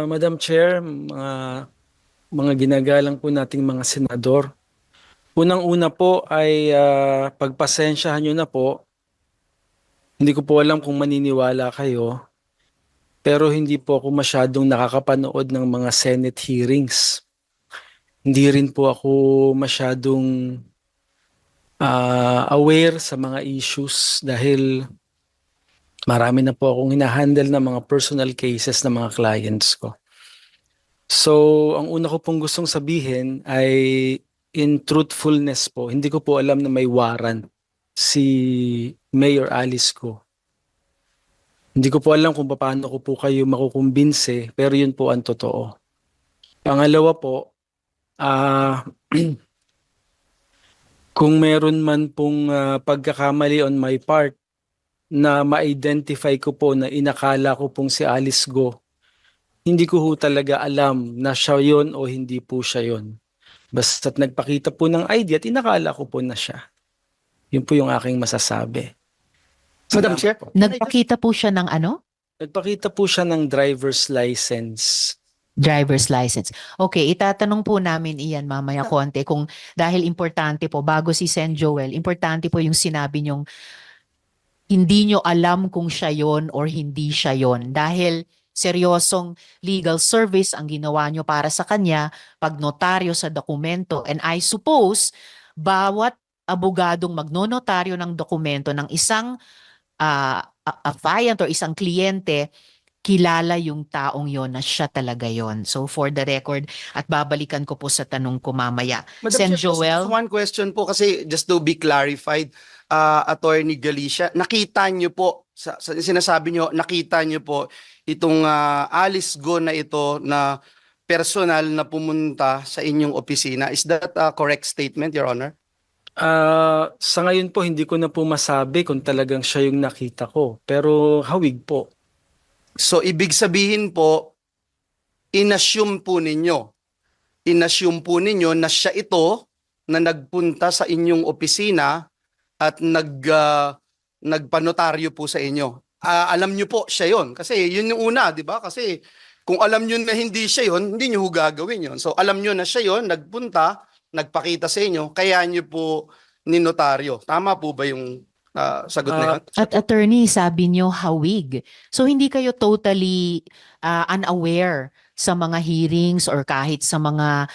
Madam Chair, mga ginagalang po nating mga senador. Unang-una po ay pagpasensyahan nyo na po. Hindi ko po alam kung maniniwala kayo, pero hindi po ako masyadong nakakapanood ng mga Senate hearings. Hindi rin po ako masyadong aware sa mga issues dahil marami na po akong hinahandle na mga personal cases ng mga clients ko. So, ang una ko pong gustong sabihin ay in truthfulness po, hindi ko po alam na may warrant si Mayor Alice ko. Hindi ko po alam kung paano ko po kayo makukumbinse, pero yun po ang totoo. Pangalawa po, kung meron man pong pagkakamali on my part na ma-identify ko po na inakala ko pong si Alice Go, hindi ko ho talaga alam na siya yon o hindi po siya yon. Basta't nagpakita po ng ID at inakala ko po na siya. Yun po yung aking masasabi. Madam Salamat Chair? po. Nagpakita po siya ng ano? Nagpakita po siya ng driver's license. Driver's license. Okay, itatanong po namin iyan mamaya konti kung dahil importante po, bago si Sen Joel, importante po yung sinabi niyong hindi nyo alam kung siya yon or hindi siya yon. Dahil seryosong legal service ang ginawa nyo para sa kanya, pagnotaryo sa dokumento. And I suppose, bawat abogadong magnonotaryo ng dokumento ng isang client or isang kliyente, kilala yung taong yon na siya talaga yon. So for the record, at babalikan ko po sa tanong ko mamaya. Sen Chair, Joel? just one question po kasi just to be clarified, Attorney Galicia, nakita niyo po, sinasabi niyo, nakita niyo po itong Alice Go na ito na personal na pumunta sa inyong opisina. Is that a correct statement, Your Honor? Sa ngayon po, hindi ko na po masabi kung talagang siya yung nakita ko. Pero hawig po. So ibig sabihin po, inassume po ninyo na siya ito na nagpunta sa inyong opisina at nagpanotaryo po sa inyo. Alam nyo po siya yon kasi yun yung una, di ba? Kasi kung alam nyo na hindi siya yon, hindi nyo gagawin yon. So alam nyo na siya yon, nagpunta, nagpakita sa inyo, kaya nyo po ninotaryo. Tama po ba yung sagot na yun? At attorney, sabi niyo hawig. So hindi kayo totally unaware sa mga hearings or kahit sa mga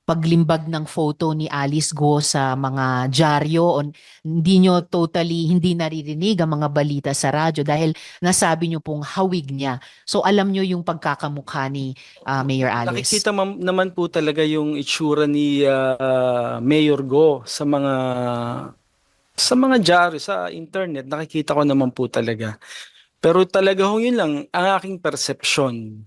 paglimbag ng photo ni Alice Go sa mga dyaryo, o hindi nyo totally, hindi naririnig ang mga balita sa radyo dahil nasabi nyo pong hawig niya. So alam nyo yung pagkakamukha ni Mayor Alice. Nakikita naman po talaga yung itsura ni Mayor Go sa mga dyaryo, sa internet. Nakikita ko naman po talaga. Pero talaga yun lang ang aking perception.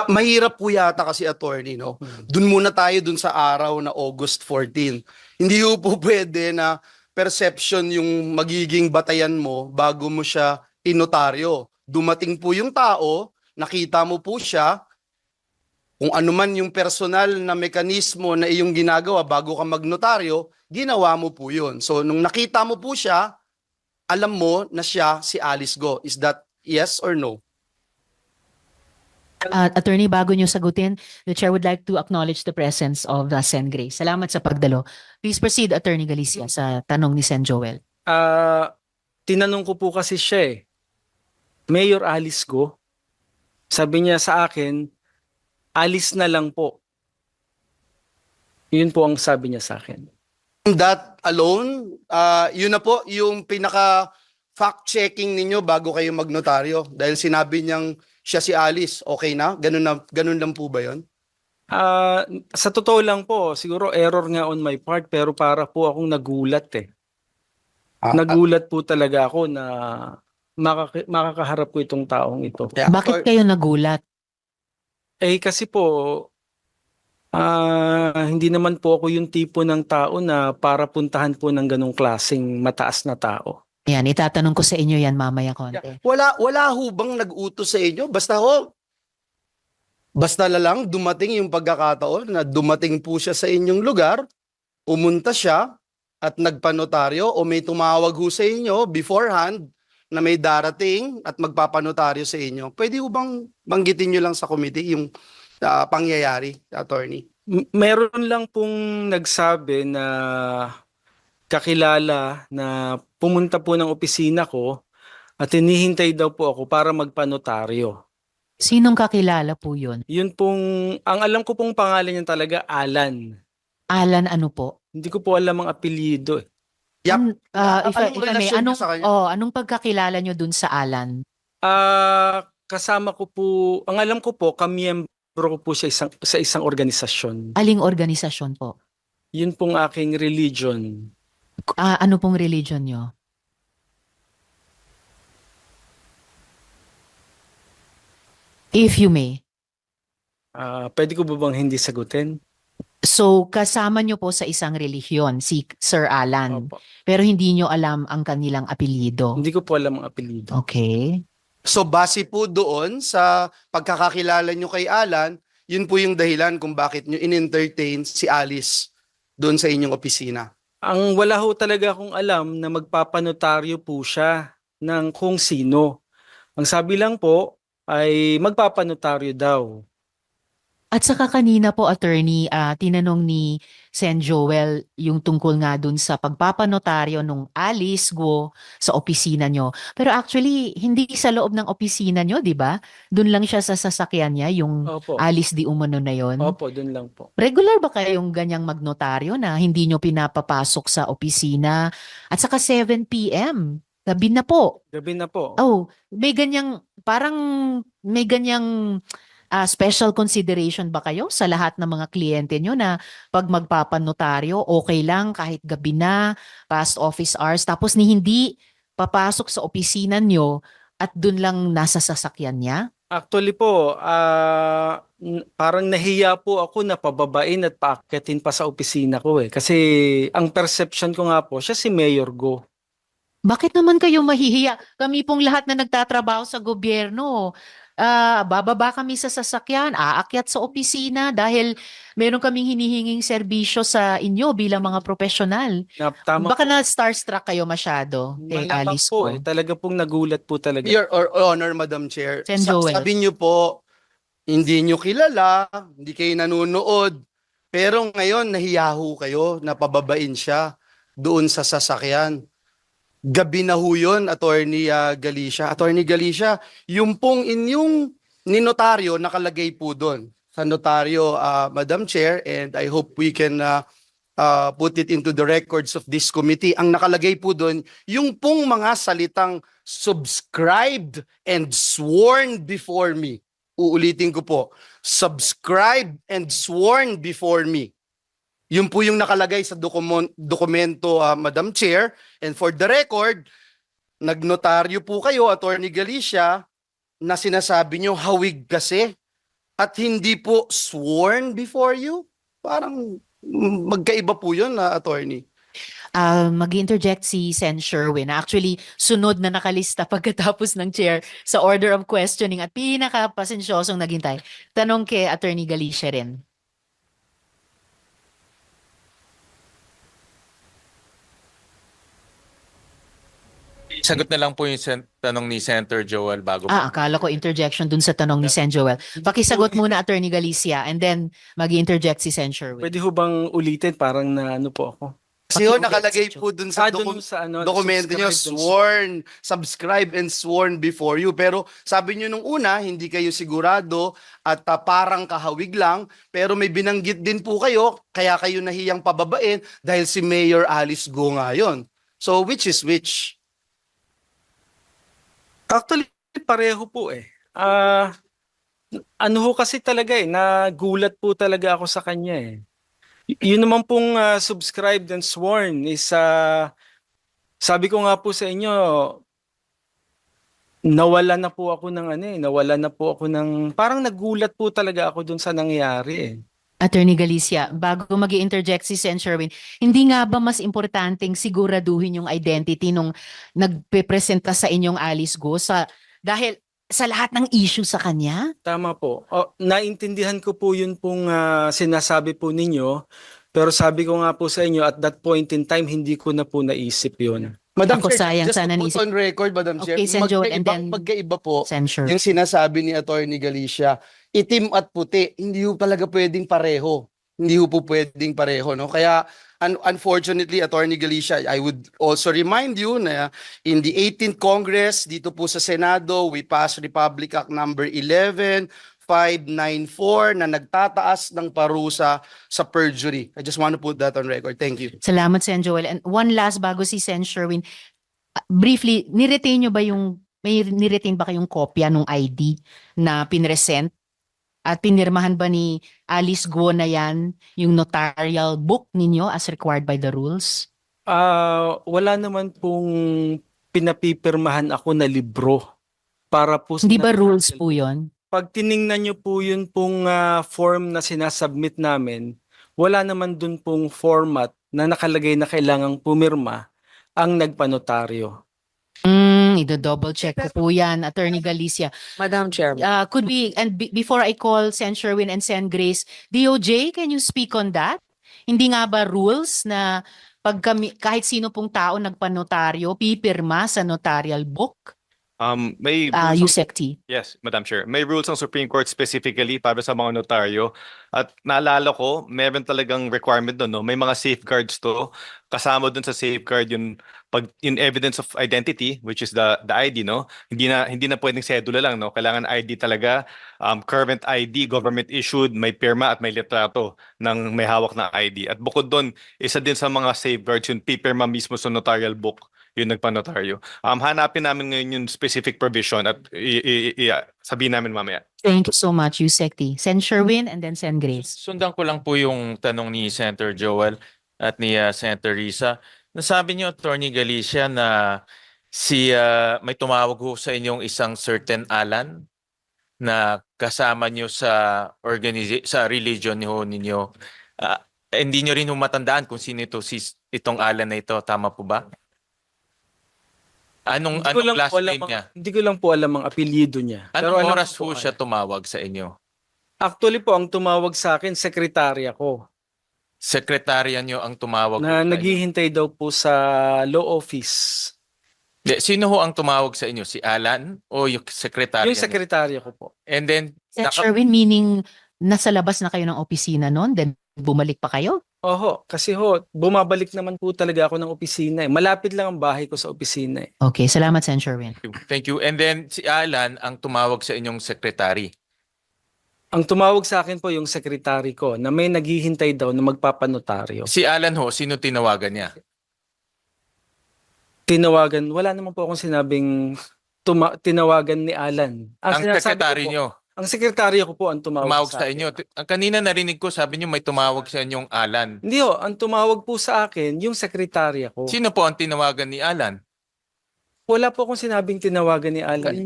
Mahirap po yata kasi, attorney, no? Dun muna tayo dun sa araw na August 14. Hindi po pwede na perception yung magiging batayan mo bago mo siya inotaryo. Dumating po yung tao, nakita mo po siya, kung ano man yung personal na mekanismo na iyong ginagawa bago ka magnotaryo, ginawa mo po yun. So nung nakita mo po siya, alam mo na siya si Alice Go. Is that yes or no? Attorney, bago niyo sagutin, the Chair would like to acknowledge the presence of Sen Gray. Salamat sa pagdalo. Please proceed, Attorney Galicia, sa tanong ni Sen Joel. Tinanong ko po kasi siya Mayor Alice Go, sabi niya sa akin, Alice na lang po. Yun po ang sabi niya sa akin. That alone, yun na po yung pinaka fact-checking ninyo bago kayo magnotaryo. Dahil sinabi niyang siya si Alice, okay na? Ganun lang po ba yun? Sa totoo lang po, siguro error nga on my part, pero para po akong nagulat Nagulat po talaga ako na makakaharap ko itong taong ito. Yeah. Bakit kayo nagulat? Kasi po, hindi naman po ako yung tipo ng tao na para puntahan po ng ganong klaseng mataas na tao. Yan, itatanong ko sa inyo yan mamaya konti. Wala ho bang nag-utos sa inyo? Basta na lang dumating yung pagkakataon na dumating po siya sa inyong lugar, umunta siya at nagpanotaryo o may tumawag ho sa inyo beforehand na may darating at magpapanotaryo sa inyo, pwede ho bang banggitin nyo lang sa committee yung pangyayari, attorney? Meron lang pong nagsabi na kakilala na pumunta po ng opisina ko at hinihintay daw po ako para magpanotaryo. Sinong kakilala po yun? Yun pong, ang alam ko pong pangalan niya talaga, Alan. Alan ano po? Hindi ko po alam ang apelyido eh. Yap. If Anong I may, relasyon niyo sa kanya? anong pagkakilala nyo dun sa Alan? Kasama ko po, ang alam ko po, kamiyembro ko po siya sa isang organisasyon. Aling organisasyon po? Yun pong aking religion. Ano pong religion nyo? If you may. Pwede ko ba bang hindi sagutin? So, kasama nyo po sa isang relihiyon, si Sir Alan, Opo. pero hindi nyo alam ang kanilang apelyido. Hindi ko po alam ang apelyido. Okay. So base po doon sa pagkakakilala nyo kay Alan, yun po yung dahilan kung bakit nyo in-entertain si Alice doon sa inyong opisina. Ang wala ho talaga akong alam na magpapanotaryo po siya ng kung sino. Ang sabi lang po ay magpapanotaryo daw. At saka kanina po, attorney, tinanong ni Sen Joel yung tungkol nga dun sa pagpapanotaryo nung Alice Guo sa opisina nyo. Pero actually, hindi sa loob ng opisina nyo, di ba? Dun lang siya sa sasakyan niya, yung Opo. Alice di umano na yon. Opo, dun lang po. Regular ba kayong ganyang magnotaryo na hindi nyo pinapapasok sa opisina? At saka 7 p.m. Gabi na po. Gabi na po. Oh, may ganyang, parang may ganyang special consideration ba kayo sa lahat ng mga kliyente nyo na pag magpapanotaryo, okay lang kahit gabi na, past office hours, tapos ni hindi papasok sa opisina nyo at dun lang nasa sasakyan niya? Actually po, parang nahiya po ako na pababain at paakyatin pa sa opisina ko eh. Kasi ang perception ko nga po, siya si Mayor Go. Bakit naman kayo mahihiya? Kami pong lahat na nagtatrabaho sa gobyerno, bababa kami sa sasakyan, aakyat sa opisina dahil meron kaming hinihinging serbisyo sa inyo bilang mga profesional. Na, tama Baka na starstruck kayo masyado kay malamang Alice po ko. eh. Talaga pong nagulat po talaga. Your Honor, Madam Chair, Sen Joel. sabi nyo po, hindi nyo kilala, hindi kayo nanonood, pero ngayon nahiyaho kayo na pababain siya doon sa sasakyan. Gabi na ho yun, Attorney Galicia. Attorney Galicia, yung pong inyong ninotaryo nakalagay po doon sa notaryo, Madam Chair, and I hope we can put it into the records of this committee. Ang nakalagay po doon, yung pong mga salitang subscribed and sworn before me. Uulitin ko po, subscribed and sworn before me. Yun po yung nakalagay sa dokumento, Madam Chair. And for the record, nagnotaryo po kayo, Attorney Galicia, na sinasabi nyo hawig kasi at hindi po sworn before you. Parang magkaiba po yun, Attorney. Mag-interject si Sen Sherwin. Actually, sunod na nakalista pagkatapos ng chair sa order of questioning at pinaka-pasensyosong naghintay. Tanong kay Attorney Galicia rin. Sagot na lang po yung tanong ni Senator Joel bago po. Akala ko interjection dun sa tanong ni Sen Joel. Pakisagot muna, Attorney Galicia, and then mag-interject si Sen Sherwin. Pwede ho bang ulitin? Parang na ano po ako. Kasi yun, nakalagay po dun sa Dun sa ano, dokumento nyo, subscribed and sworn, subscribed and sworn before you. Pero sabi nyo nung una, hindi kayo sigurado at parang kahawig lang. Pero may binanggit din po kayo, kaya kayo nahiyang pababain dahil si Mayor Alice Go nga yun. So which is which? Actually, pareho po eh. Ano ho kasi talaga eh, nagulat po talaga ako sa kanya eh. Yun naman pong subscribed and sworn is, sabi ko nga po sa inyo, nawala na po ako ng parang nagulat po talaga ako dun sa nangyari eh. Attorney Galicia, bago mag-interject si Sen Sherwin, hindi nga ba mas importanteng siguraduhin yung identity nung nagpe-presenta sa inyong Alice Go dahil sa lahat ng issue sa kanya? Tama po. Naintindihan ko po yun pong sinasabi po ninyo, pero sabi ko nga po sa inyo, at that point in time, hindi ko na po naisip yun. Madam Ako Chair, sayang, just sana to put naisip. on record, Madam Chair, Okay, Sen. Joel, and then magkaiba po censure. yung sinasabi ni Attorney Galicia. Itim at puti, hindi ho talaga pwedeng pareho. Hindi ho po pwedeng pareho, no? Kaya unfortunately, Attorney Galicia, I would also remind you na in the 18th Congress dito po sa Senado, we passed Republic Act number 11-594 na nagtataas ng parusa sa perjury. I just want to put that on record. Thank you. Salamat, Sen. Joel. And one last bago si Sen. Sherwin. Briefly, niretain nyo ba may niretain ba kayong kopya ng ID na pinresent? At pinirmahan ba ni Alice Guo na yan yung notarial book ninyo as required by the rules? Wala naman pong pinapipirmahan ako na libro para po Hindi ba rules po yun? Pag tiningnan nyo po yun pong form na sinasubmit namin, wala naman dun pong format na nakalagay na kailangang pumirma ang nagpanotaryo. Ido-double check ko po yan, Attorney Galicia. Madam Chair. Could we, and before I call Sen. Sherwin and Sen. Grace, DOJ, can you speak on that? Hindi nga ba rules na pag kahit sino pong tao nagpanotaryo, pipirma sa notarial book? May rules ang- USEC-T. Yes, Madam Chair. May rules ang Supreme Court specifically para sa mga notaryo. At naalala ko, meron talagang requirement doon, no? May mga safeguards to. Kasama doon sa safeguard yung pag in evidence of identity, which is the ID, no? Hindi na pwedeng sedula lang, no? Kailangan ID talaga, current ID, government issued, may pirma at may litrato ng may hawak na ID. At bukod doon, isa din sa mga safeguards yung pipirma mismo sa notarial book yung nagpanotaryo. Hanapin namin ngayon yung specific provision at sabihin namin mamaya. Thank you so much, USEC-T. Sen. Sherwin and then Sen. Grace. Sundan ko lang po yung tanong ni Senator Joel at ni Senator Risa. Nasabi niyo, Attorney Galicia, na may tumawag ho sa inyong isang certain Alan na kasama niyo sa sa religion ho ninyo. Hindi niyo rin ho matandaan kung sino itong Alan na ito. Tama po ba? Anong last name niya? Hindi ko lang po alam ang apelyido niya. Pero Anong alam oras ko po siya tumawag sa inyo? Actually po, ang tumawag sa akin, sekretarya ko. Sekretarya niyo ang tumawag Na sa inyo? naghihintay daw po sa law office. Sino ho ang tumawag sa inyo? Si Alan o yung sekretarya Yung niyo? sekretarya ko po. And then, Sen. Sherwin, meaning nasa labas na kayo ng opisina noon, then bumalik pa kayo? Oho, kasi bumabalik naman po talaga ako ng opisina. Malapit lang ang bahay ko sa opisina. Okay, salamat, Sen. Sherwin. thank you. And then si Alan ang tumawag sa inyong sekretary. Ang tumawag sa akin po yung sekretary ko na may naghihintay daw na magpapanotaryo. Si Alan ho, sino tinawagan niya? Tinawagan, wala naman po akong sinabing tinawagan ni Alan. Ang sinasabi sekretary ko po, niyo, ang sekretarya ko po ang tumawag sa akin. inyo. Ang kanina narinig ko, sabi niyo may tumawag sa inyong Alan. Hindi ang tumawag po sa akin yung sekretarya ko. Sino po ang tinawagan ni Alan? Wala po akong sinabing tinawagan ni Alan.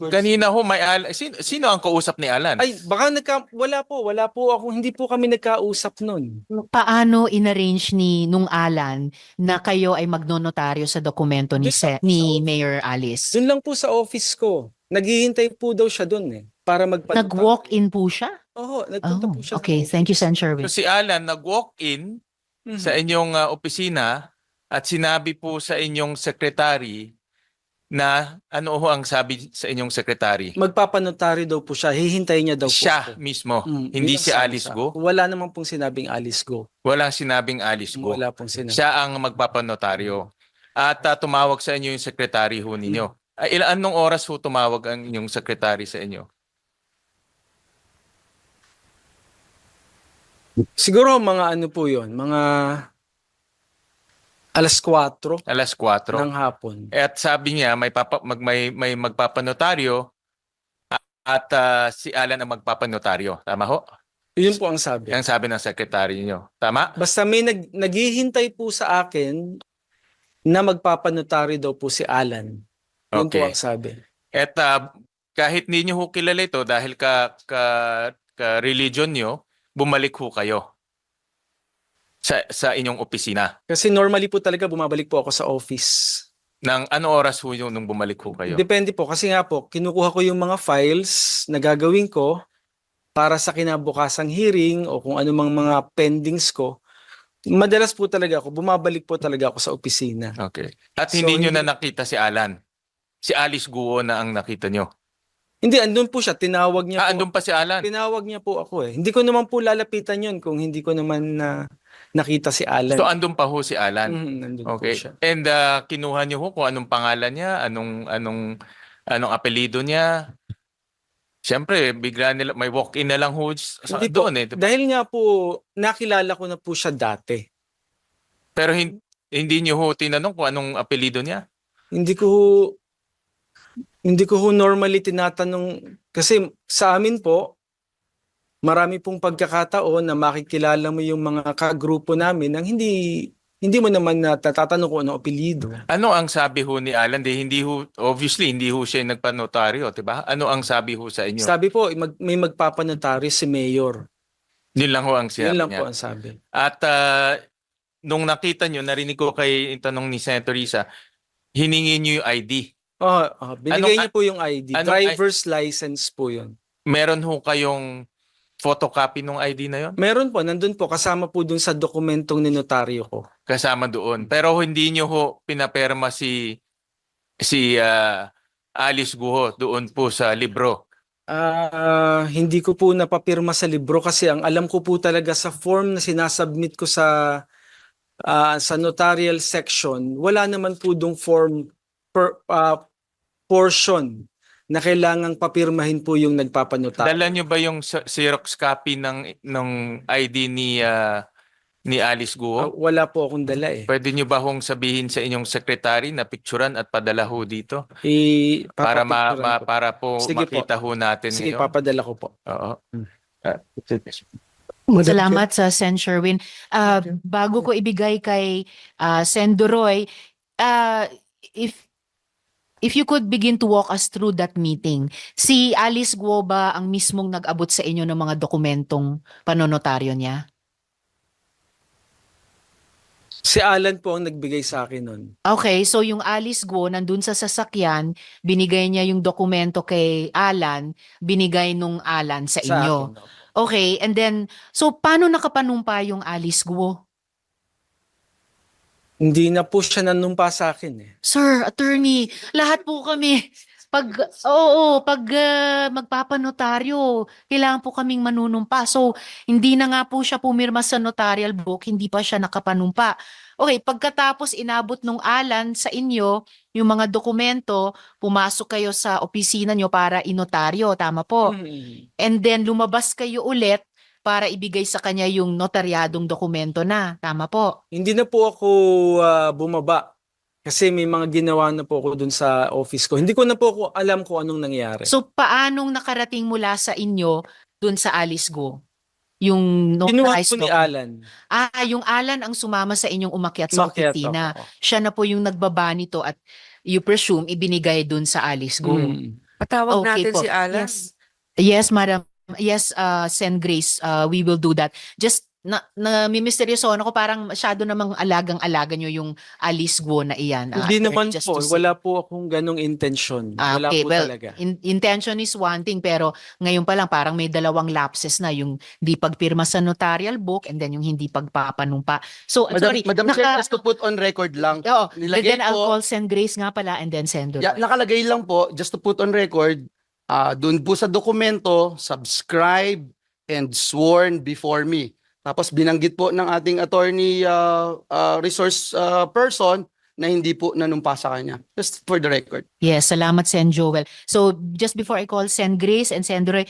Kanina ho may Alan. Sino ang kausap ni Alan? Ay, baka wala po ako, hindi po kami nagkausap nun. Paano inarrange nung Alan na kayo ay magnonotaryo sa dokumento ni Mayor Alice? Doon lang po sa office ko. Naghihintay po daw siya doon para magpanotaryo. Nag-walk-in po siya? Oo, nagpunta po siya. Okay, thank you, Sen. Sherwin. So si Alan nag-walk-in sa inyong opisina at sinabi po sa inyong secretary na ano ho ang sabi sa inyong secretary? Magpapanotaryo daw po siya. Hihintayin niya daw po Siya ako. mismo, yun hindi ang si sabi Alice sa Go? akin. Wala naman pong sinabing Alice Go. Walang sinabing Alice Go. Wala pong sinabi. Siya ang magpapanotaryo. At tumawag sa inyo yung secretary ho ninyo. Anong oras ho tumawag ang inyong secretary sa inyo? Siguro mga ano po yun, mga alas 4 Alas 4. ng hapon. At sabi niya may magpapanotaryo at si Alan ang magpapanotaryo. Tama ho? Yun po ang sabi. Yan sabi ng secretary niyo. Tama? Basta may naghihintay po sa akin na magpapanotaryo daw po si Alan. Yun po Okay. ang sabi. At kahit hindi niyo ho kilala ito dahil ka religion niyo, bumalik ho kayo sa inyong opisina. Kasi normally po talaga bumabalik po ako sa office. Nang ano oras ho yung nung bumalik ho kayo? Depende po kasi nga po, kinukuha ko yung mga files na gagawin ko para sa kinabukasang hearing o kung anumang mga pendings ko. Madalas po talaga ako, bumabalik po talaga ako sa opisina. Okay. At So, hindi nyo hindi- na nakita si Alan? Si Alice Guo na ang nakita nyo? Hindi, andun po siya, tinawag niya po. Andun pa si Alan? Tinawag niya po ako eh. Hindi ko naman po lalapitan yun kung hindi ko naman nakita si Alan. So andun pa ho si Alan? Nandun po Okay. siya. And kinuha niyo ho kung anong pangalan niya, anong apelyido niya. Siyempre, bigla nila may walk-in na lang ho Hindi po. doon eh. Diba? Dahil nga po, nakilala ko na po siya dati. Pero hindi niyo ho tinanong kung anong apelyido niya. Hindi ko ho normally tinatanong kasi sa amin po marami pong pagkakataon na makikilala mo yung mga kagrupo namin nang hindi mo naman natatanong kung anong apelyido. Ano ang sabi ho ni Alan? Obviously, hindi ho siya yung nagpanotaryo, diba? Ano ang sabi ho sa inyo? Sabi po, may magpapanotaryo si Mayor. Yun lang ho ang Yun sinabi lang niya. po ang sabi. At nung nakita nyo, narinig ko kay tanong ni Senator Risa, hiningi nyo yung ID. Binigay niya po yung ID. anong Driver's license po yun. Meron ho kayong photocopy ng ID na yon? Meron po, nandun po, kasama po dun sa dokumentong ninotaryo ko. Kasama doon. Pero hindi nyo ho pinaperma si Alice Guo doon po sa libro. Hindi ko po napapirma sa libro kasi ang alam ko po talaga sa form na sinasubmit ko sa notarial section, wala naman po dong form portion na kailangang papirmahin po yung nagpapanotaryo. Dala nyo ba yung Xerox copy ng ID ni Alice Guo? Wala po akong dala eh. Pwede nyo ba hong sabihin sa inyong secretary na picturean at padala ho dito? Para Papapicturean ko. para po Sige po. makita ho natin Sige, ngayon. papadala ko po. Oo. Salamat sa Sen. Sherwin. Bago ko ibigay kay Sen. Duroy, if you could begin to walk us through that meeting. Si Alice Guo ba ang mismong nag-abot sa inyo ng mga dokumentong panonotaryo niya? Si Alan po ang nagbigay sa akin nun. Okay, so yung Alice Guo nandun sa sasakyan, binigay niya yung dokumento kay Alan, binigay nung Alan sa inyo. akin. Okay, and then, so paano nakapanumpa yung Alice Guo? Hindi na po siya nanumpa sa akin eh. Sir, attorney, lahat po kami, pag magpapanotaryo, kailangan po kaming manunumpa. So, hindi na nga po siya pumirma sa notarial book, hindi pa siya nakapanumpa. Okay, pagkatapos inabot nung Alan sa inyo, yung mga dokumento, pumasok kayo sa opisina nyo para inotaryo, tama po? And then lumabas kayo ulit para ibigay sa kanya yung notaryadong dokumento na, tama po? Hindi na po ako bumaba kasi may mga ginawa na po ako dun sa office ko. Hindi ko na po ako alam kung anong nangyari. So paanong nakarating mula sa inyo dun sa Alice Guo? Yung Kinuha notarized po ni document? Alan. Yung Alan ang sumama sa inyong umakyat sa Umakyat opisina. ako. Siya na po yung nagbaba nito at you presume ibinigay dun sa Alice Guo. Patawag Okay natin po. si Alan. Yes, madam. Yes, Sen. Grace, we will do that. Just misteryoso ako, parang masyado namang alagang-alaga nyo yung Alice Guo na iyan. Hindi naman just po. to say. Wala po akong ganong intention. Wala Okay, po well, talaga. intention is one thing, pero ngayon pa lang parang may dalawang lapses na, yung di pagpirma sa notarial book and then yung hindi pagpapanumpa. So, sorry. Madam Chair, just to put on record lang. Oo, Nilagay then I'll po- call Sen. Grace nga pala and then Sen. Duroy. Yeah, nakalagay lang po, just to put on record, doon po sa dokumento, subscribe and sworn before me. Tapos binanggit po ng ating attorney resource person na hindi po nanumpa sa kanya. Just for the record. Yes, salamat Sen. Joel. So, just before I call Sen. Grace and Sen. Duroy,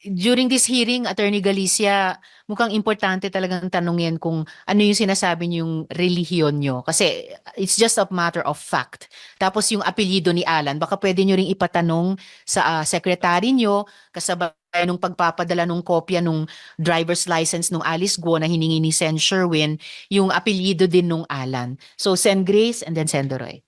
during this hearing, Attorney Galicia, mukhang importante talagang tanungin kung ano yung sinasabi niyong relihiyon nyo. Kasi it's just a matter of fact. Tapos yung apelyido ni Alan, baka pwede nyo ring ipatanong sa secretary nyo kasabay nung pagpapadala nung kopya nung driver's license nung Alice Guo na hiningi ni Sen. Sherwin, yung apelyido din nung Alan. So, Sen. Grace and then Sen. Duroy.